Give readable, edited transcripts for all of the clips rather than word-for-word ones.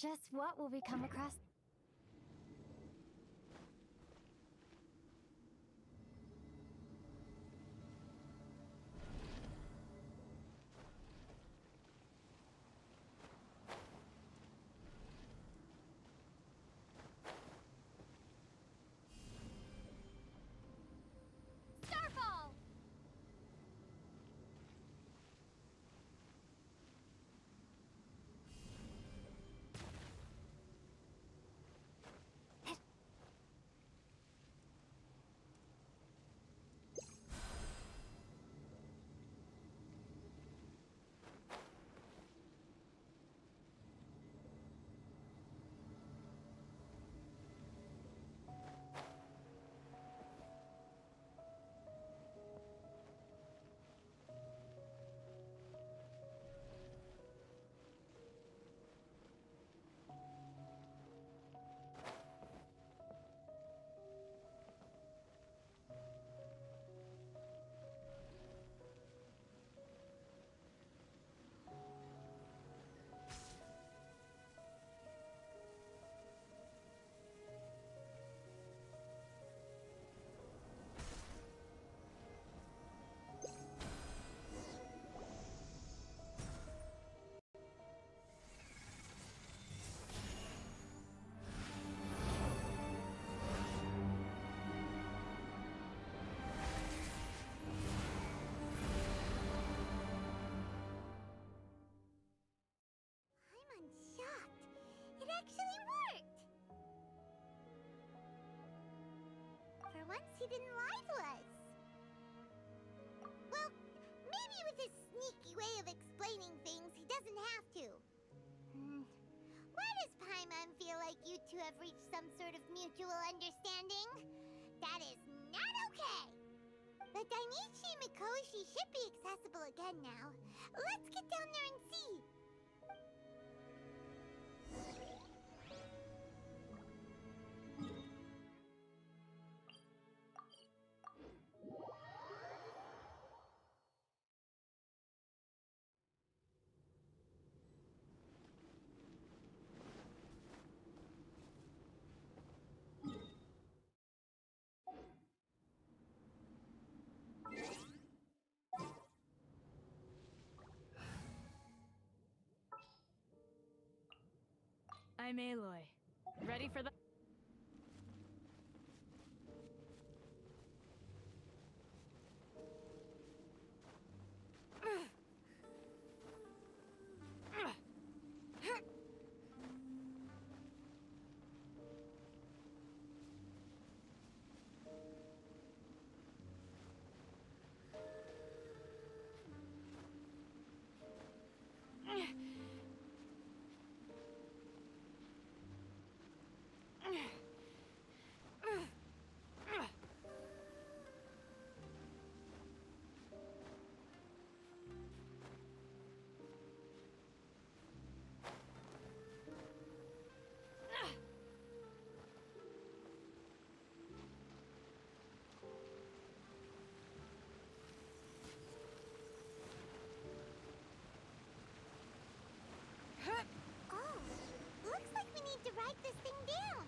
Just what will we come across? Starfall! I'm shocked. It actually worked! For once, he didn't lie to us. Well, maybe with his sneaky way of explaining things, he doesn't have to. Why does Paimon feel like you two have reached some sort of mutual understanding? That is not okay! The Dainichi Mikoshi should be accessible again now. Let's get down there and see. I'm Aloy. Ready for the... Oh, looks like we need to write this thing down.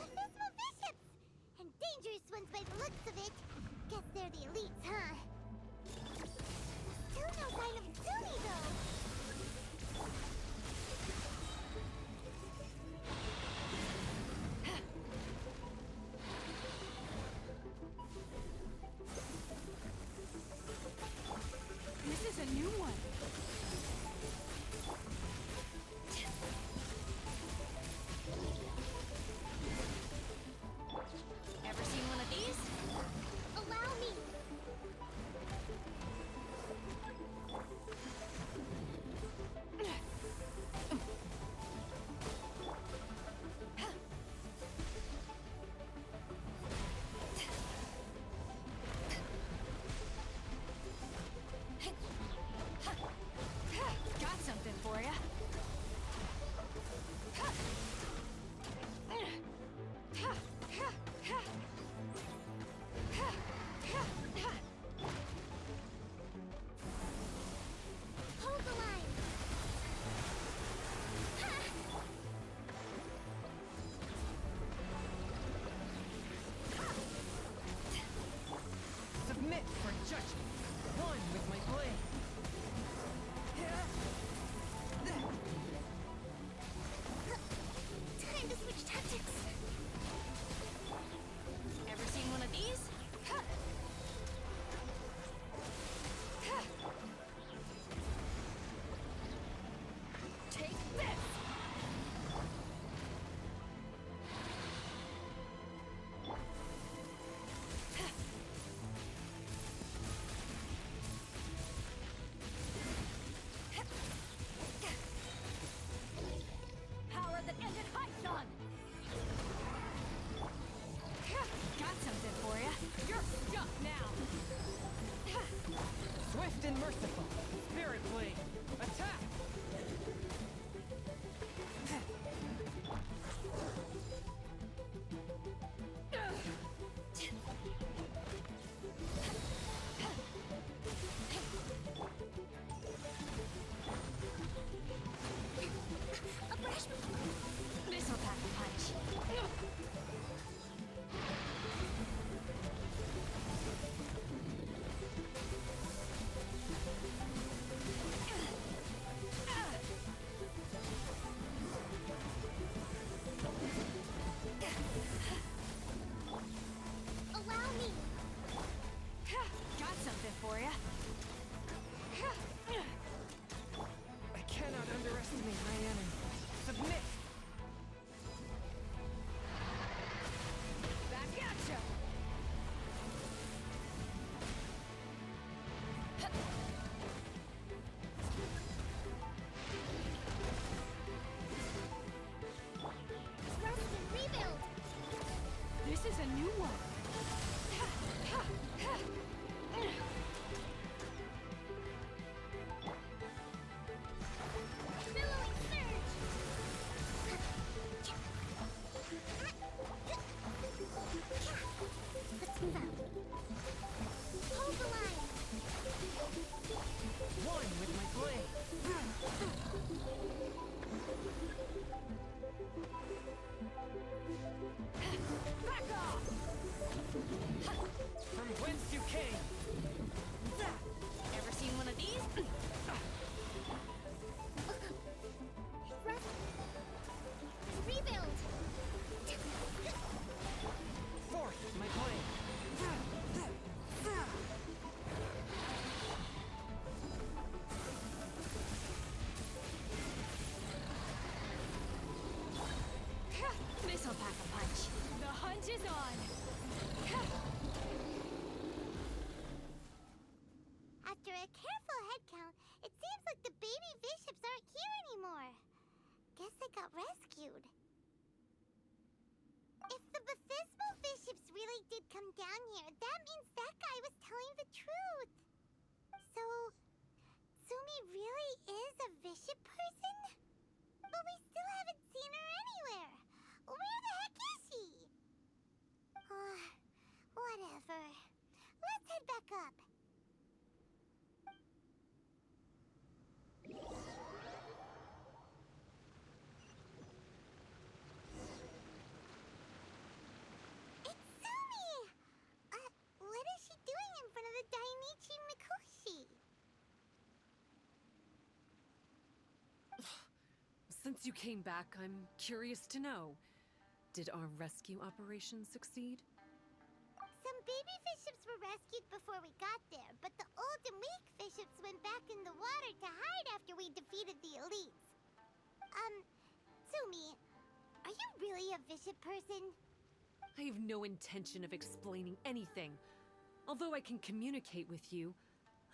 Abysmal bishops! And dangerous ones by the looks of it. Guess they're the elites, huh? Still no sign of Tsumi, though. This is a new one. Ever seen one of these? Allow me. is a new one. Billowing surge! Let's move out. Hold the line! One with my blade. Back off! From whence you came? Ever seen one of these? Rest. Rebuild! Forth, my blade. This'll pack a punch. The hunt is on. After a careful head count, it seems like the baby bishops aren't here anymore. Guess they got rescued. If the Baptismal bishops really did come down here, that means that guy was telling the truth. So, Sumi really is a bishop person? But we still haven't seen her anywhere. Where the heck is she? Whatever. Let's head back up. It's Sumi! What is she doing in front of the Dainichi Mikoshi? Since you came back, I'm curious to know. Did our rescue operation succeed? Some baby bishops were rescued before we got there, but the old and weak bishops went back in the water to hide after we defeated the elites. Sumi, are you really a bishop person? I have no intention of explaining anything. Although I can communicate with you,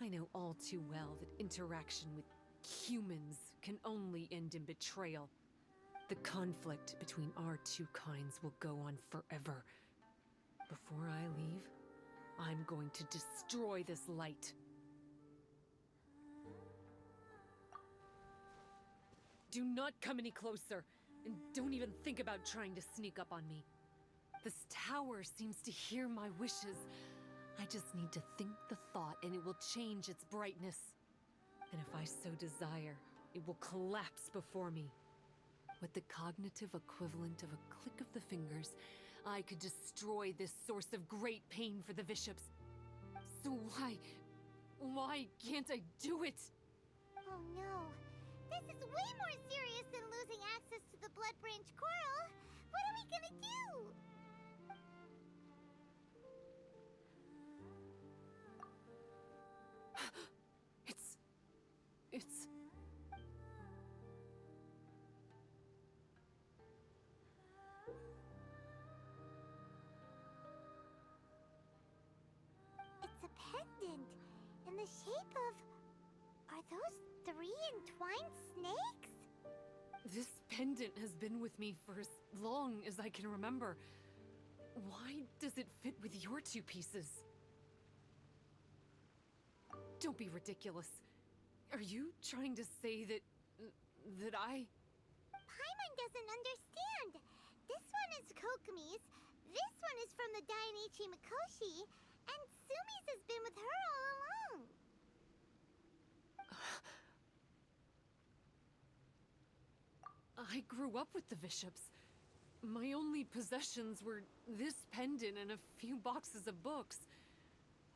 I know all too well that interaction with humans can only end in betrayal. The conflict between our two kinds will go on forever. Before I leave, I'm going to destroy this light. Do not come any closer, and don't even think about trying to sneak up on me. This tower seems to hear my wishes. I just need to think the thought, and it will change its brightness. And if I so desire, it will collapse before me. With the cognitive equivalent of a click of the fingers, I could destroy this source of great pain for the bishops. So why can't I do it? Oh no. This is way more serious than losing access to the Blood Branch Coral. What are we gonna do? It's... It's a pendant in the shape of... Are those 3 entwined snakes? This pendant has been with me for as long as I can remember. Why does it fit with your two pieces? Don't be ridiculous. Are you trying to say that I... Paimon doesn't understand. This one is Kokumi's, this one is from the Dainichi Mikoshi, and Sumi's has been with her all along. I grew up with the bishops. My only possessions were this pendant and a few boxes of books.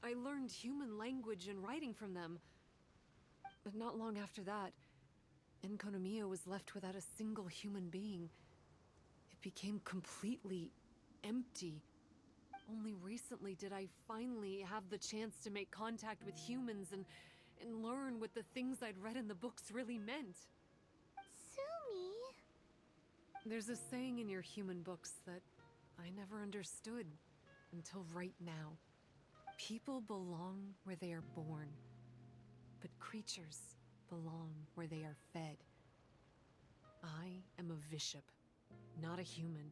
I learned human language and writing from them. But not long after that, Enkonomiya was left without a single human being. It became completely empty. Only recently did I finally have the chance to make contact with humans and learn what the things I'd read in the books really meant. Sumi? There's a saying in your human books that I never understood until right now. People belong where they are born, but creatures belong where they are fed. I am a bishop, not a human.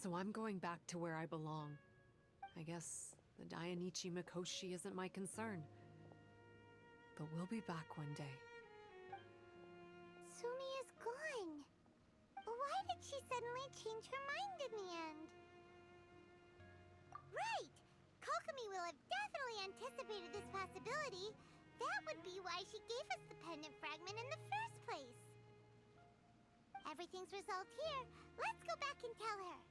So I'm going back to where I belong. I guess the Dainichi Mikoshi isn't my concern. But we'll be back one day. Sumi is gone. Why did she suddenly change her mind in the end? Right! Kokomi will have definitely anticipated this possibility. That would be why she gave us the pendant fragment in the first place. Everything's resolved here. Let's go back and tell her.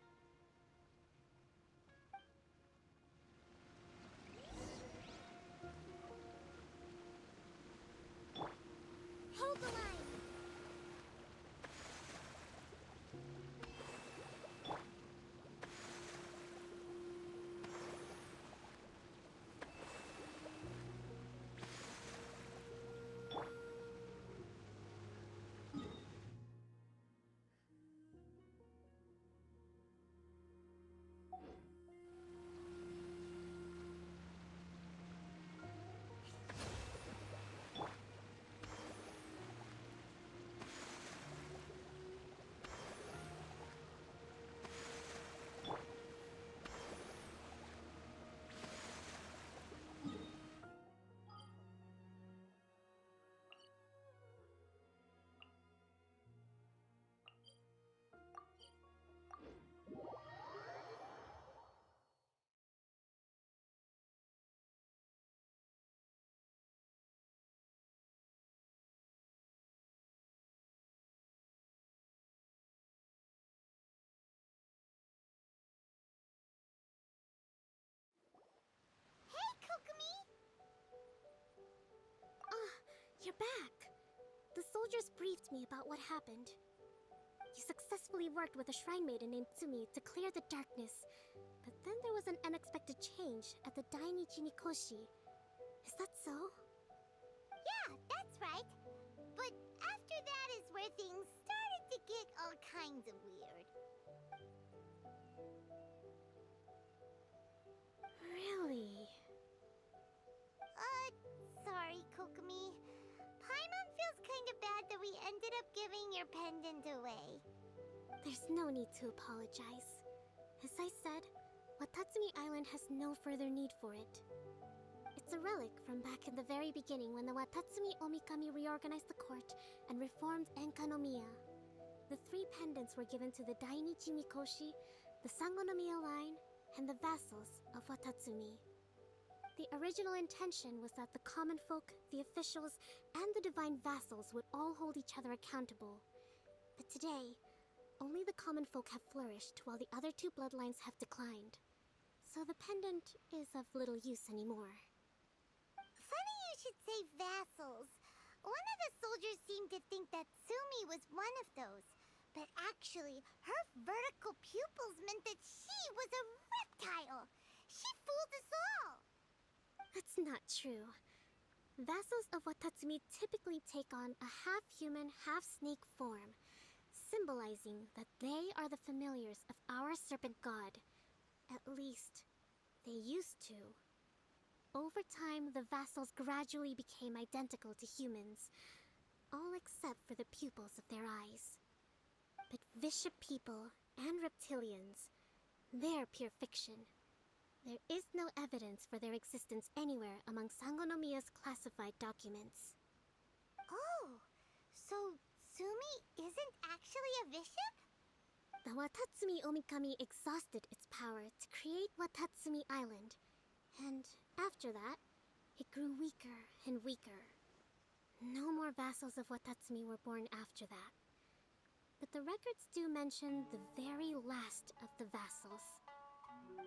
Hold the line! Hey, Kokomi! You're back. The soldiers briefed me about what happened. You successfully worked with a shrine maiden named Tsumi to clear the darkness, but then there was an unexpected change at the Dainichi Mikoshi. Is that so? Yeah, that's right. But after that is where things started to get all kinds of weird. Really? Sorry, Kokomi. Paimon feels kind of bad that we ended up giving your pendant away. There's no need to apologize. As I said, Watatsumi Island has no further need for it. It's a relic from back in the very beginning when the Watatsumi Omikami reorganized the court and reformed Enkanomiya. The 3 pendants were given to the Dainichi Mikoshi, the Sangonomiya line, and the vassals of Watatsumi. The original intention was that the common folk, the officials, and the divine vassals would all hold each other accountable. But today, only the common folk have flourished while the other 2 bloodlines have declined. So the pendant is of little use anymore. Funny you should say vassals. One of the soldiers seemed to think that Sumi was one of those. But actually, her vertical pupils meant that she was a reptile. She fooled us all. That's not true. Vassals of Watatsumi typically take on a half-human, half-snake form, symbolizing that they are the familiars of our serpent god. At least, they used to. Over time, the vassals gradually became identical to humans, all except for the pupils of their eyes. But bishop people and reptilians, they're pure fiction. There is no evidence for their existence anywhere among Sangonomiya's classified documents. Oh, so Sumi isn't actually a bishop? The Watatsumi Omikami exhausted its power to create Watatsumi Island, and after that, it grew weaker and weaker. No more vassals of Watatsumi were born after that. But the records do mention the very last of the vassals.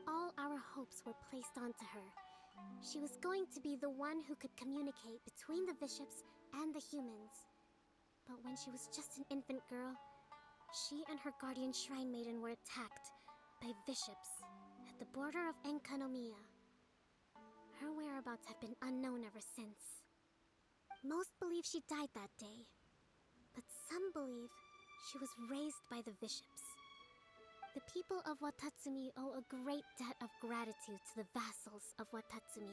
All our hopes were placed onto her. She was going to be the one who could communicate between the bishops and the humans. But when she was just an infant girl, she and her guardian shrine maiden were attacked by bishops at the border of Enkanomiya. Her whereabouts have been unknown ever since. Most believe she died that day, but some believe she was raised by the bishops. The people of Watatsumi owe a great debt of gratitude to the vassals of Watatsumi.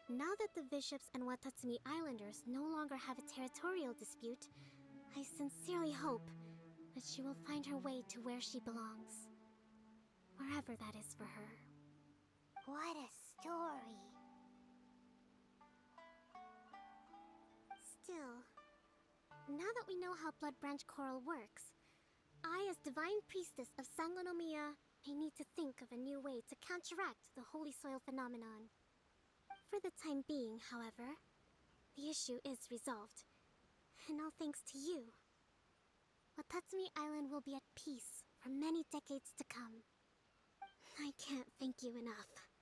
Now that the bishops and Watatsumi Islanders no longer have a territorial dispute, I sincerely hope that she will find her way to where she belongs. wherever that is for her. What a story. Still, now that we know how Blood Branch Coral works, I, as Divine Priestess of Sangonomiya, may need to think of a new way to counteract the Holy Soil phenomenon. For the time being, however, the issue is resolved, and all thanks to you. Watatsumi Island will be at peace for many decades to come. I can't thank you enough.